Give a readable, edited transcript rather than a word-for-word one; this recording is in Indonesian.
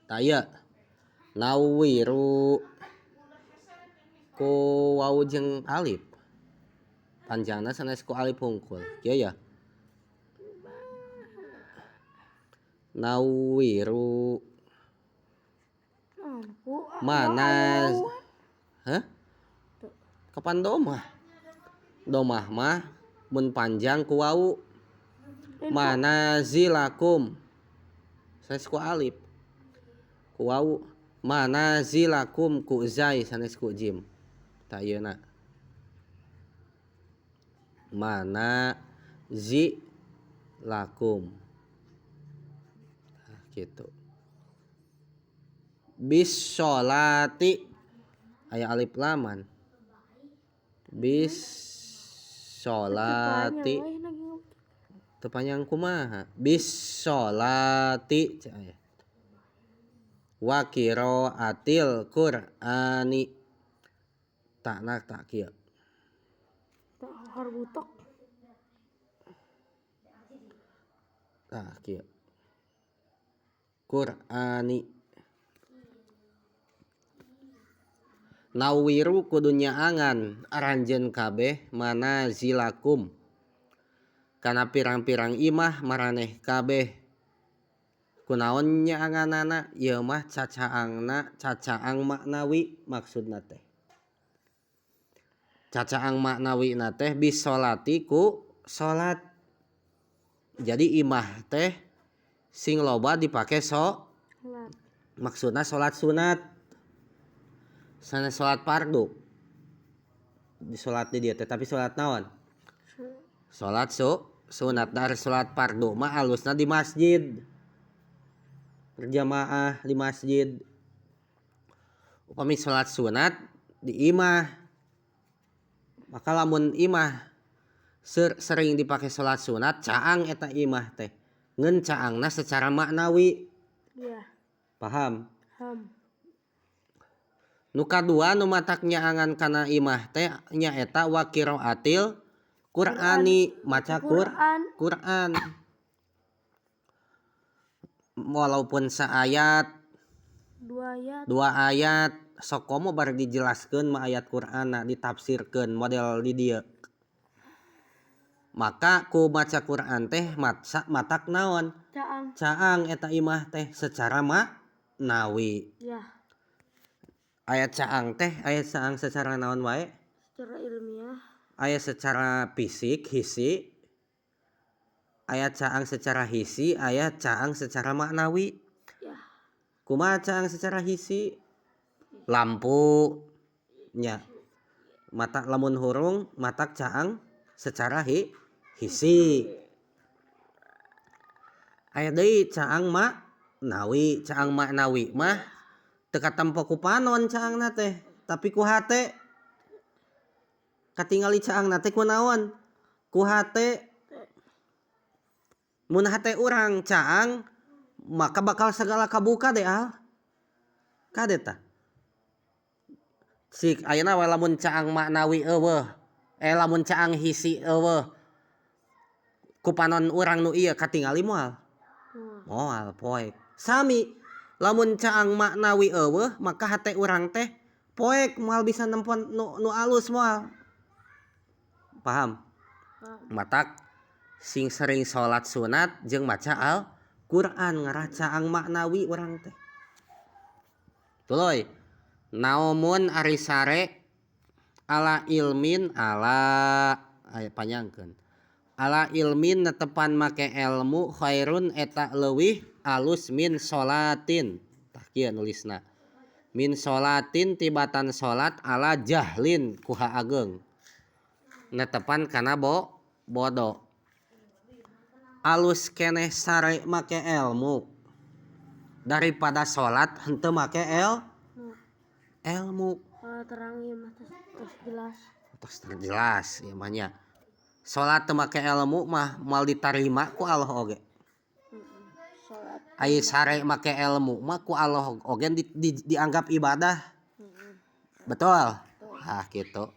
Taya nawiru ku wau jeung alif panjangna sanes ku alif hungkul kieu ya. Nawiru mana hah kapan domah mah mun panjang ku wau manazilakum sanes ku alif ku wau manazilakum ku zai sanes ku jim ta ayeuna manazilakum gitu. Bis sholati aya alif laman. Bis sholati teu panjang kumaha. Bis sholati wa qiraatil qur'ani takna tak kieu. Tak harbutok. Tah kieu. Qur'ani nawiru kudunya angan aranjeun kabeh manazilakum kana pirang-pirang imah maraneh kabeh kunaon nya anganana ieu mah cacaang maknawi maksudna teh cacaang maknawina teh bis sholati ku salat jadi imah teh sing loba dipake maksudna salat sunat sanes salat fardu disolat di dieu teh tapi salat naon salat sunat dari salat fardu mah alusna di masjid berjamaah di masjid upami salat sunat di imah maka lamun imah sering dipake salat sunat caang eta imah teh ngeun caangna secara maknawi. Iya. Paham? Paham. Nu kadua nu matak nyaangan kana imah teh nyaeta wa qiraatil qur'ani maca Qur'an. Walaupun saayat dua ayat sok komo bari dijelaskeun mah ayat Qur'anna ditafsirkeun model di dieu. Maka ku maca Qur'an teh matak naon? Caang eta imah teh secara maknawi. Ya. Ayat caang secara naon wae? Secara ilmiah. Ayat secara fisik hisi. Ayat caang secara hisi, ayat caang secara maknawi. Ya. Kumaha caang secara hisi? Lampu nya. Mata lamun hurung matak caang secara hisi. Aya deui caang maknawi, caang maknawi mah teu katempo ku panon caangna teh, tapi ku hate. Katingali caangna teh ku naon? Ku hate. Mun hate urang caang maka bakal segala kabuka deh kade tah. Sik ayeuna we lamun caang maknawi eueuh, lamun caang hisi eueuh. Ku panon urang nu ieu katingali moal. Moal poek. Sami lamun caang maknawi eueuh maka hate urang teh poek moal bisa nempon nu alus moal. Paham? Matak sing sering salat sunat jeung maca Al-Qur'an ngarah caang maknawi urang teh. Tuluy. Naomun ari sare ala ilmin aya panjangkeun. Ala ilmin netepan make ilmu khairun eta leuwih alus min sholatin. Tah kieu nulisna. Min sholatin tibatan salat ala jahlin kuha ageung. Netepan kana bodo. Alus keneh sare make ilmu daripada salat henteu make ilmu. Terang ieu mah tos jelas. Tos terjelas ieu mah nya. Salat teu make ilmu mah moal ditarima ku Allah oge. Ai sare make ilmu mah ku Allah oge dianggap ibadah. Betul? Ah gitu.